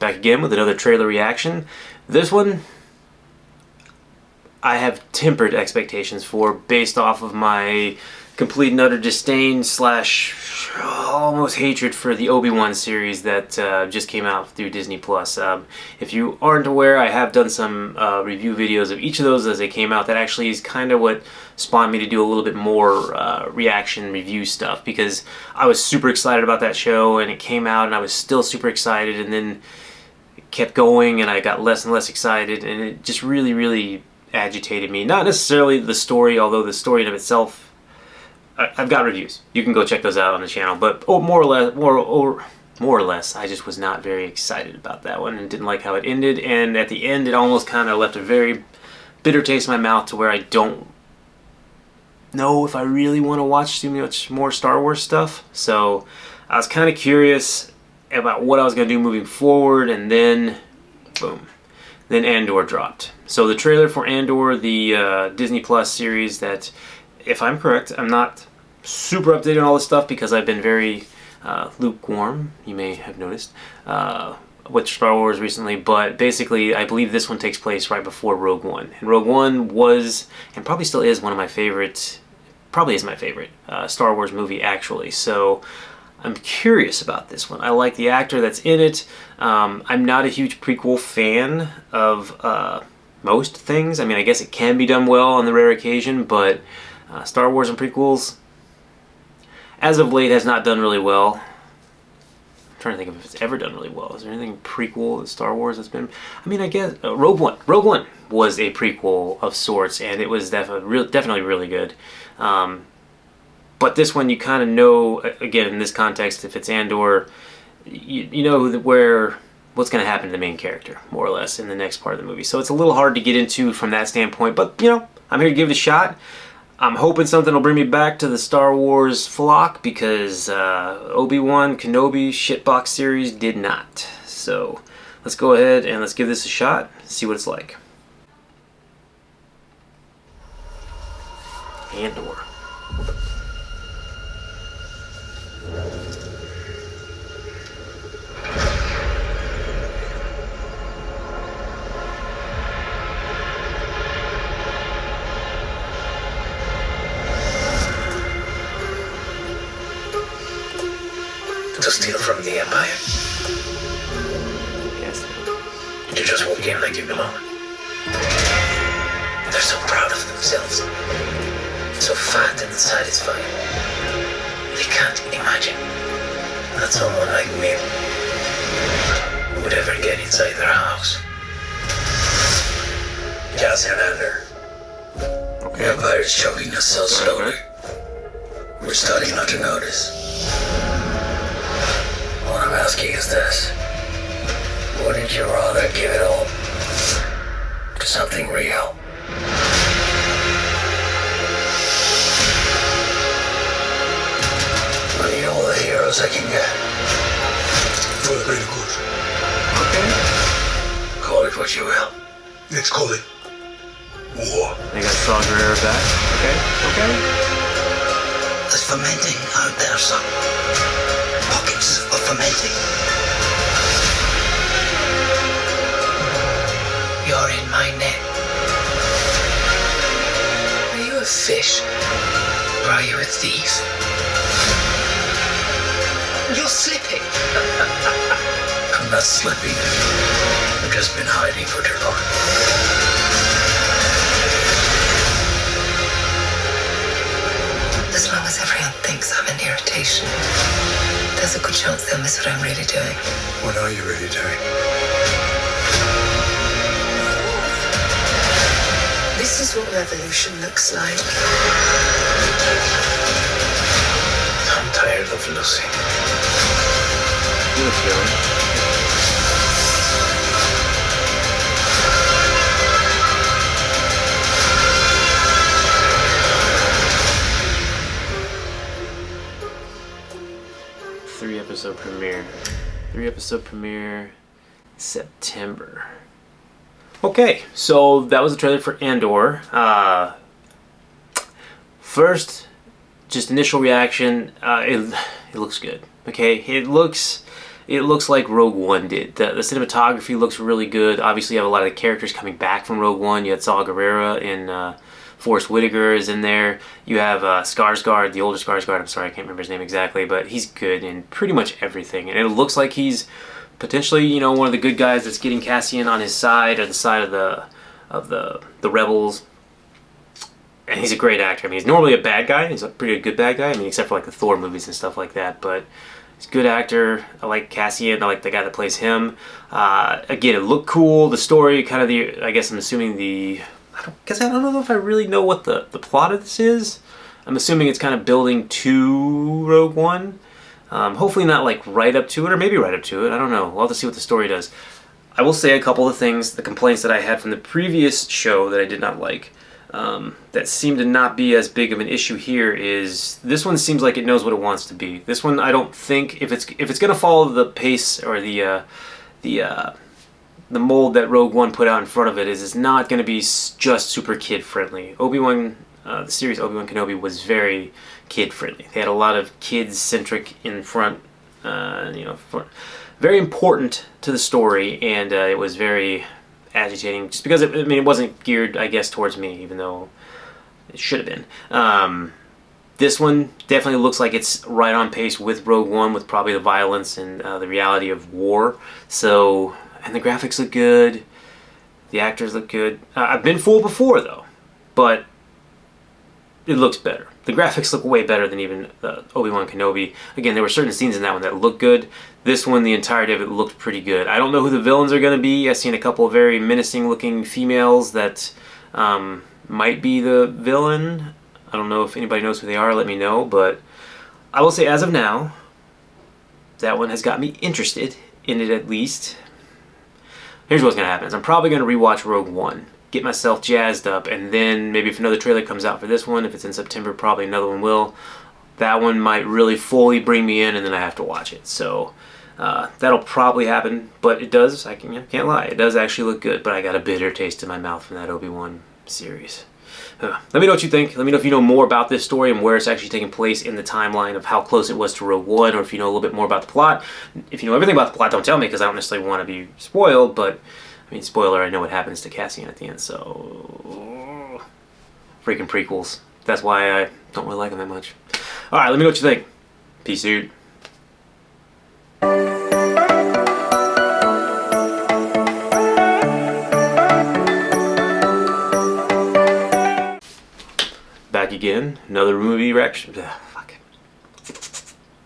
back again with another trailer reaction. This one, I have tempered expectations for based off of my complete and utter disdain slash almost hatred for the Obi-Wan series that just came out through Disney+. If you aren't aware, I have done some review videos of each of those as they came out. That actually is kind of what spawned me to do a little bit more reaction review stuff, because I was super excited about that show and it came out and I was still super excited, and then it kept going and I got less and less excited, and it just really agitated me. Not necessarily the story, although the story in of itself, I've got reviews. You can go check those out on the channel. But more or less, I just was not very excited about that one and didn't like how it ended. And at the end, it almost kind of left a very bitter taste in my mouth to where I don't know if I really want to watch too much more Star Wars stuff. So I was kind of curious about what I was going to do moving forward, and then boom. Then Andor dropped. So the trailer for Andor, the Disney Plus series that, if I'm correct, I'm not super updated on all this stuff because I've been very lukewarm, you may have noticed, with Star Wars recently. But basically, I believe this one takes place right before Rogue One. And Rogue One was, and probably still is, one of my favorite, probably is my favorite Star Wars movie, actually. So I'm curious about this one. I like the actor that's in it. I'm not a huge prequel fan of most things. I mean, I guess it can be done well on the rare occasion, but Star Wars and prequels, as of late, has not done really well. I'm trying to think if it's ever done really well. Is there anything prequel in Star Wars that's been... I mean, I guess Rogue One. Rogue One was a prequel of sorts, and it was definitely really good. But this one, you kind of know, again, in this context, if it's Andor, you know what's going to happen to the main character, more or less, in the next part of the movie. So it's a little hard to get into from that standpoint, but, you know, I'm here to give it a shot. I'm hoping something will bring me back to the Star Wars flock, because Obi-Wan Kenobi shitbox series did not. So let's go ahead and let's give this a shot, see what it's like. Andor. To steal from the Empire? Yes. To just walk in like you belong? They're so proud of themselves. So fat and satisfied. They can't imagine that someone like me would ever get inside their house. Just and Andor. The Empire is choking us so slowly. We're starting not to notice. What I'm asking is this: wouldn't you rather give it all to something real? I need all the heroes I can get. For the greater good. Okay. Call it what you will. Let's call it war. They got Saw Gerrera back. Okay. There's fermenting out there, son. Pockets of fermenting. You're in my net. Are you a fish? Or are you a thief? You're slipping. I'm not slipping. I've just been hiding for too long. As long as everyone thinks I'm an irritation, there's a good chance they'll miss what I'm really doing. What are you really doing? This is what revolution looks like. I'm tired of losing. You look young. 3-episode premiere. 3-episode premiere September. Okay, so that was the trailer for Andor. First, just initial reaction, it looks good. Okay, it looks it looks like Rogue One did. The cinematography looks really good. Obviously, you have a lot of the characters coming back from Rogue One. You had Saw Gerrera and Forrest Whitaker is in there. You have Skarsgård, the older Skarsgård. I'm sorry, I can't remember his name exactly, but he's good in pretty much everything. And it looks like he's potentially, you know, one of the good guys that's getting Cassian on his side, or the side of the rebels. And he's a great actor. I mean, he's normally a bad guy. He's a pretty good bad guy. I mean, except for like the Thor movies and stuff like that. But he's a good actor. I like Cassian. I like the guy that plays him. Again, it looked cool. The story, kind of the, I guess I'm assuming the, I don't know if I really know what the plot of this is. I'm assuming it's kind of building to Rogue One. Hopefully not like right up to it, or maybe right up to it. I don't know. We'll have to see what the story does. I will say a couple of things, the complaints that I had from the previous show that I did not like. That seemed to not be as big of an issue here is this one seems like it knows what it wants to be. This one, I don't think, if it's going to follow the pace or the mold that Rogue One put out in front of it, is it's not going to be just super kid friendly. Obi-Wan, the series Obi-Wan Kenobi was very kid friendly. They had a lot of kids centric in front, very important to the story, and it was very agitating, just because it wasn't geared, I guess, towards me, even though it should have been. This one definitely looks like it's right on pace with Rogue One, with probably the violence and the reality of war. So, and the graphics look good, the actors look good. I've been fooled before though, but it looks better. The graphics look way better than even Obi-Wan Kenobi. Again, there were certain scenes in that one that looked good. This one, the entirety of it looked pretty good. I don't know who the villains are going to be. I've seen a couple of very menacing looking females that might be the villain. I don't know if anybody knows who they are, let me know. But I will say, as of now, that one has got me interested in it at least. Here's what's going to happen. I'm probably going to rewatch Rogue One, get myself jazzed up, and then maybe if another trailer comes out for this one, if it's in September, probably another one will. That one might really fully bring me in, and then I have to watch it. So that'll probably happen, but it does, I can't lie, it does actually look good, but I got a bitter taste in my mouth from that Obi-Wan series. Let me know what you think. Let me know if you know more about this story and where it's actually taking place in the timeline of how close it was to Rogue One, or if you know a little bit more about the plot. If you know everything about the plot, don't tell me, because I don't necessarily want to be spoiled, but I mean, spoiler, I know what happens to Cassian at the end, so freaking prequels. That's why I don't really like them that much. Alright, let me know what you think. Peace, dude. Back again. Another movie reaction.